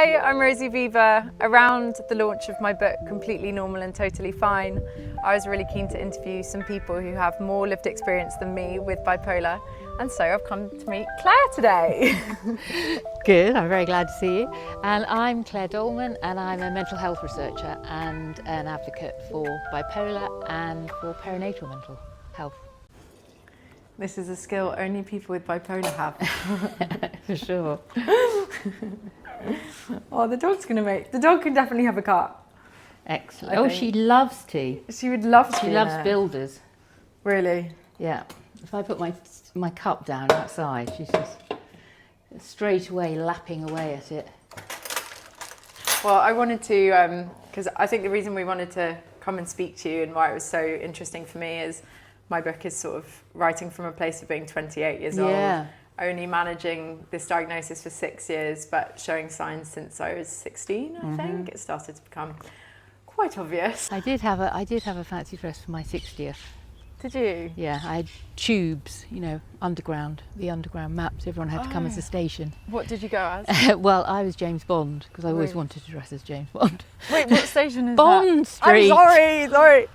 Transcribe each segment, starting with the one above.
Hi, I'm Rosie Viva. Around the launch of my book, Completely Normal and Totally Fine, I was really keen to interview some people who have more lived experience than me with bipolar, and so I've come to meet Clare today. Good, I'm very glad to see you. And I'm Clare Dolman, and I'm a mental health researcher and an advocate for bipolar and for perinatal mental health. This is a skill only people with bipolar have. For sure. Oh, the dog can definitely have a car. Excellent. Oh, she loves tea. She would love to. She loves builders. Really? Yeah. If I put my cup down outside, she's just straight away lapping away at it. Well, I wanted to, because I think the reason we wanted to come and speak to you and why it was so interesting for me is my book is sort of writing from a place of being 28 years old, only managing this diagnosis for 6 years, but showing signs since I was 16, I think. It started to become quite obvious. I did have a fancy dress for my 60th. Did you? Yeah, I had tubes, the underground maps. Everyone had to come as a station. What did you go as? Well, I was James Bond because I always wanted to dress as James Bond. Wait, what station is Bond that? Street. I'm sorry.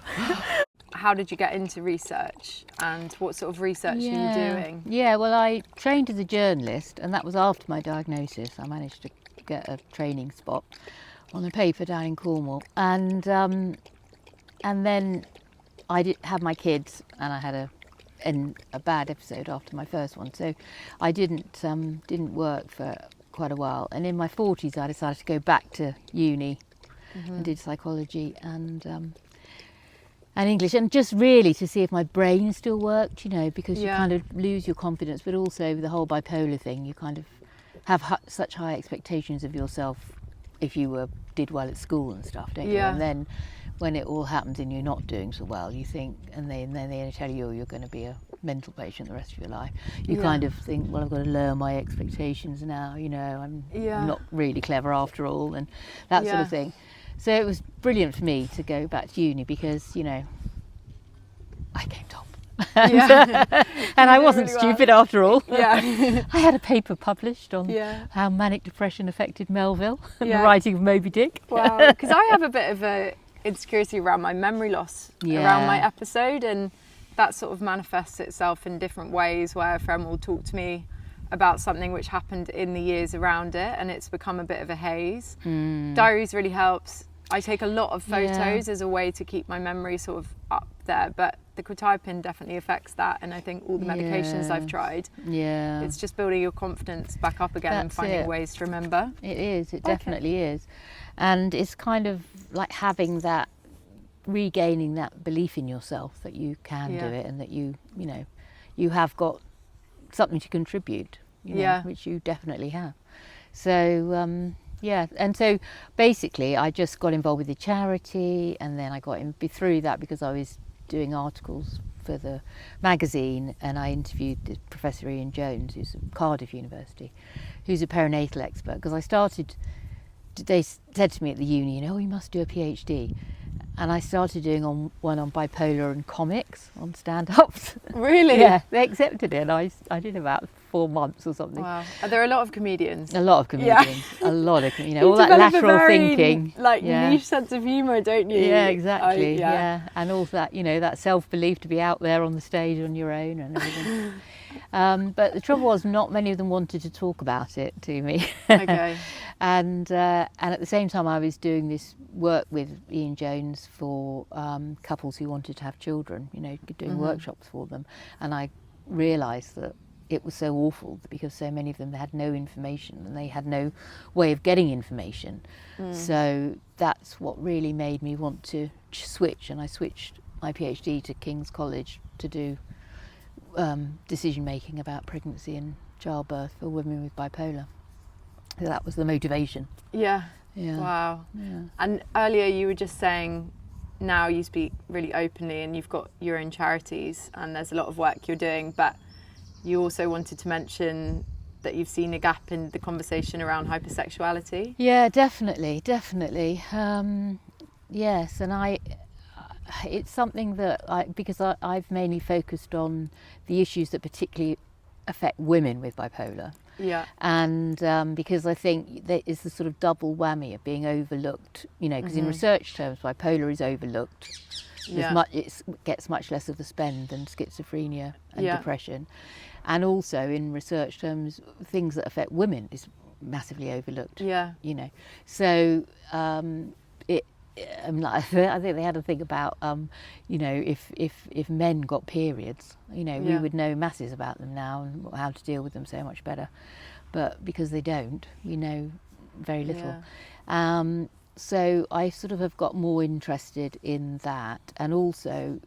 How did you get into research and what sort of research are you doing? Yeah, well, I trained as a journalist, and that was after my diagnosis. I managed to get a training spot on a paper down in Cornwall, and then I did have my kids, and I had a bad episode after my first one, so I didn't work for quite a while. And in my 40s, I decided to go back to uni and did psychology and English, and just really to see if my brain still worked, because you kind of lose your confidence, but also the whole bipolar thing, you kind of have such high expectations of yourself if you did well at school and stuff, don't you? And then when it all happens and you're not doing so well, you think, and then they tell you you're going to be a mental patient the rest of your life. You kind of think, well, I've got to lower my expectations now, I'm not really clever after all, and that sort of thing. So it was brilliant for me to go back to uni because, I came top. And I wasn't really stupid after all. I had a paper published on how manic depression affected Melville and the writing of Moby Dick. Wow, because I have a bit of a insecurity around my memory loss around my episode, and that sort of manifests itself in different ways where a friend will talk to me about something which happened in the years around it and it's become a bit of a haze. Diaries really helps. I take a lot of photos as a way to keep my memory sort of up there, but the quetiapine definitely affects that, and I think all the medications I've tried, it's just building your confidence back up again and finding ways to remember. It definitely is, and it's kind of like having that, regaining that belief in yourself that you can do it and that you have got something to contribute, which you definitely have. So and so basically I just got involved with the charity, and then I got in through that because I was doing articles for the magazine, and I interviewed Professor Ian Jones, who's at Cardiff University, who's a perinatal expert, because they said to me at the uni, you must do a PhD. And I started doing one on bipolar and comics, on stand-ups. Really? Yeah, they accepted it, and I did about 4 months or something. Wow. Are there a lot of comedians? A lot of comedians. A lot of, all that lateral thinking. Niche sense of humour, don't you? Yeah, exactly. And all that, that self-belief to be out there on the stage on your own and everything. But the trouble was, not many of them wanted to talk about it to me. Okay. And at the same time, I was doing this work with Ian Jones for couples who wanted to have children, doing workshops for them. And I realised that it was so awful because so many of them had no information and they had no way of getting information. So that's what really made me want to switch, and I switched my PhD to King's College to do decision making about pregnancy and childbirth for women with bipolar. So that was the motivation. Yeah. Wow. Yeah. And earlier you were just saying now you speak really openly and you've got your own charities and there's a lot of work you're doing, but you also wanted to mention that you've seen a gap in the conversation around hypersexuality. Yeah, definitely. Yes, and it's something that because I've mainly focused on the issues that particularly affect women with bipolar. Yeah. And because I think there is the sort of double whammy of being overlooked, you know, because in research terms, bipolar is overlooked. It gets much less of the spend than schizophrenia and depression. And also in research terms, things that affect women is massively overlooked. Yeah. You know, so I think they had to think about, you know, if men got periods, you know, we would know masses about them now and how to deal with them so much better. But because they don't, we know very little. Yeah. So I sort of have got more interested in that, and also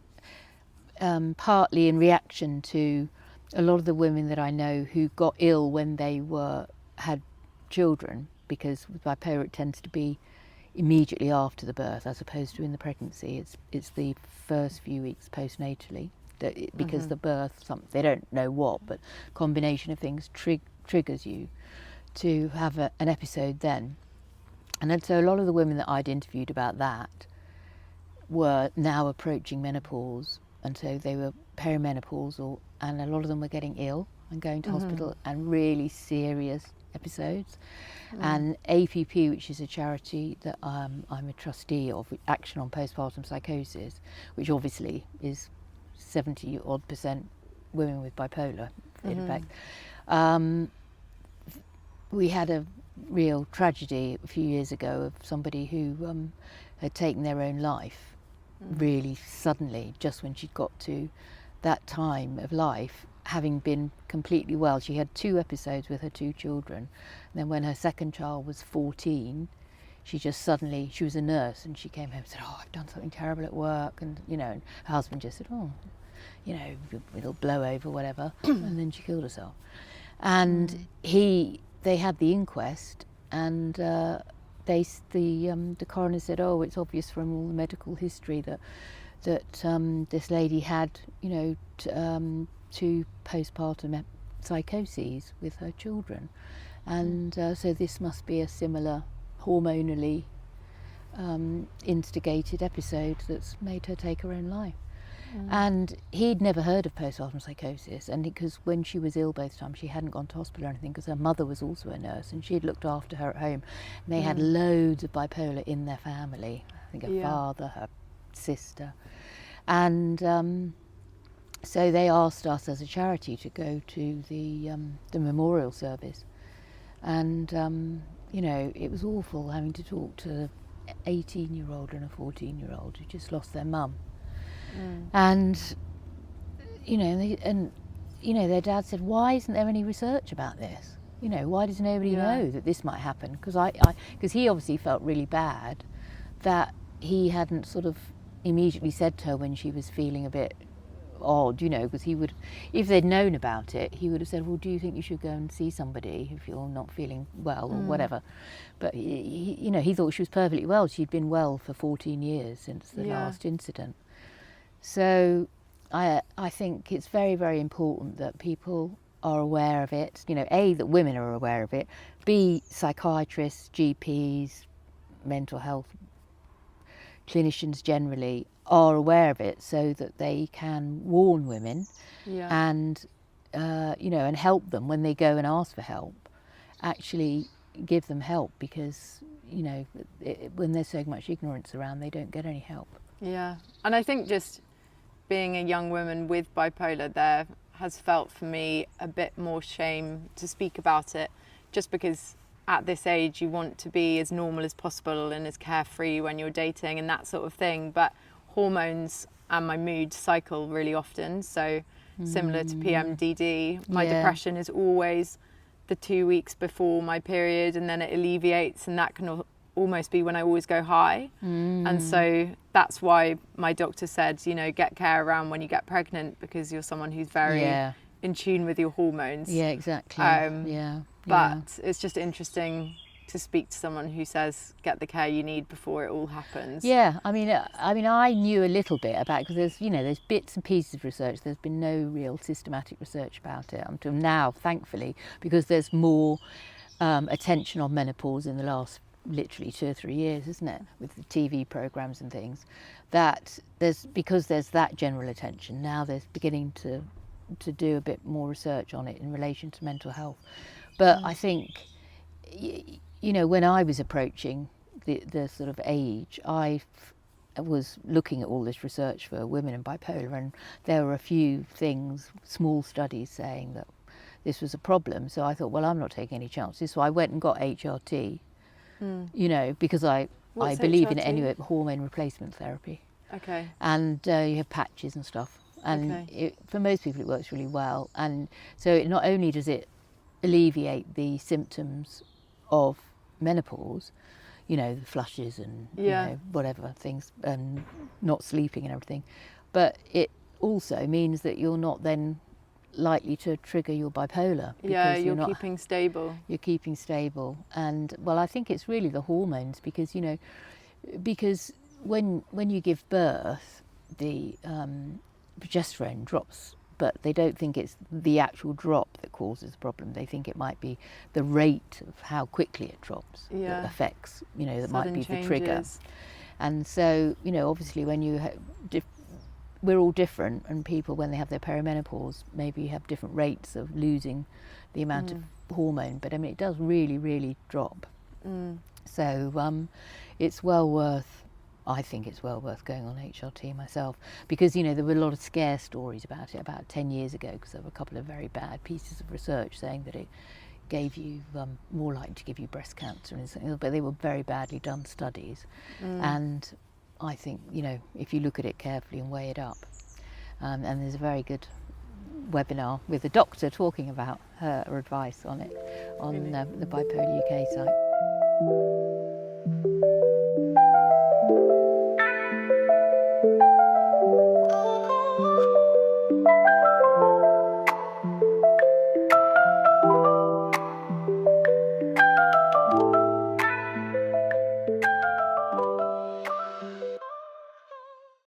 partly in reaction to a lot of the women that I know who got ill when they had children, because with bipolar it tends to be immediately after the birth as opposed to in the pregnancy. It's the first few weeks postnatally because the birth, they don't know what, but combination of things triggers you to have an episode then. And then so a lot of the women that I'd interviewed about that were now approaching menopause, and so they were perimenopausal, and a lot of them were getting ill and going to hospital, and really serious episodes. And APP, which is a charity that I'm a trustee of, Action on Postpartum Psychosis, which obviously is 70% women with bipolar, in effect. We had a real tragedy a few years ago of somebody who had taken their own life really suddenly, just when she'd got to that time of life, having been completely well. She had 2 episodes with her 2 children. And then when her second child was 14, she was a nurse, and she came home and said, "Oh, I've done something terrible at work." And, you know, and her husband just said, "Oh, you know, it'll blow over, whatever." And then she killed herself. And they had the inquest, and the coroner said, "Oh, it's obvious from all the medical history that this lady had, you know, 2 postpartum psychoses with her children, and so this must be a similar hormonally instigated episode that's made her take her own life." And he'd never heard of postpartum psychosis, and because when she was ill both times, she hadn't gone to hospital or anything, because her mother was also a nurse and she had looked after her at home, and they had loads of bipolar in their family. I think her father, her sister, and so they asked us as a charity to go to the memorial service, and you know, it was awful having to talk to an 18-year-old and a 14-year-old who just lost their mum. And you know, their dad said, "Why isn't there any research about this? You know, why does nobody know that this might happen?" Because he obviously felt really bad that he hadn't sort of immediately said to her when she was feeling a bit odd, you know, because he would, if they'd known about it, he would have said, "Well, do you think you should go and see somebody if you're not feeling well," or whatever. But he, you know, he thought she was perfectly well. She'd been well for 14 years since the last incident. So I think it's very, very important that people are aware of it. You know, A, that women are aware of it. B, psychiatrists, GPs, mental health clinicians generally are aware of it, so that they can warn women and you know, and help them when they go and ask for help. Actually give them help, because you know, when there's so much ignorance around, they don't get any help. Yeah, and I think just being a young woman with bipolar, there has felt for me a bit more shame to speak about it, just because at this age you want to be as normal as possible and as carefree when you're dating and that sort of thing, but hormones and my mood cycle really often. So similar to PMDD, my depression is always the 2 weeks before my period, and then it alleviates, and that can almost be when I always go high. And so that's why my doctor said, you know, get care around when you get pregnant, because you're someone who's very in tune with your hormones. Yeah, exactly. But it's just interesting to speak to someone who says get the care you need before it all happens. Yeah, I mean, I knew a little bit about it, because there's bits and pieces of research. There's been no real systematic research about it until now, thankfully, because there's more attention on menopause in the last literally 2 or 3 years, isn't it, with the TV programs and things. That because there's that general attention now, there's beginning to do a bit more research on it in relation to mental health. But I think, you know, when I was approaching the sort of age, I was looking at all this research for women and bipolar, and there were a few things, small studies saying that this was a problem. So I thought, well, I'm not taking any chances. So I went and got HRT, you know, because I believe in it anyway, hormone replacement therapy. Okay. And you have patches and stuff. And for most people it works really well. And so it not only does it alleviate the symptoms of menopause, you know, the flushes and you know, whatever things, not sleeping and everything, but it also means that you're not then likely to trigger your bipolar. Yeah, you're keeping stable. You're keeping stable. And well, I think it's really the hormones, because, you know, because when you give birth, the progesterone drops, but they don't think it's the actual drop that causes the problem. They think it might be the rate of how quickly it drops that affects, you know, that might be the trigger. And so, you know, obviously when you we're all different, and people, when they have their perimenopause, maybe have different rates of losing the amount of hormone, but I mean it does really, really drop. So it's well worth, I think it's well worth going on HRT myself, because, you know, there were a lot of scare stories about it about 10 years ago, because there were a couple of very bad pieces of research saying that it gave you more likely to give you breast cancer and something, but they were very badly done studies. And I think, you know, if you look at it carefully and weigh it up, and there's a very good webinar with a doctor talking about her advice on it on the Bipolar UK site.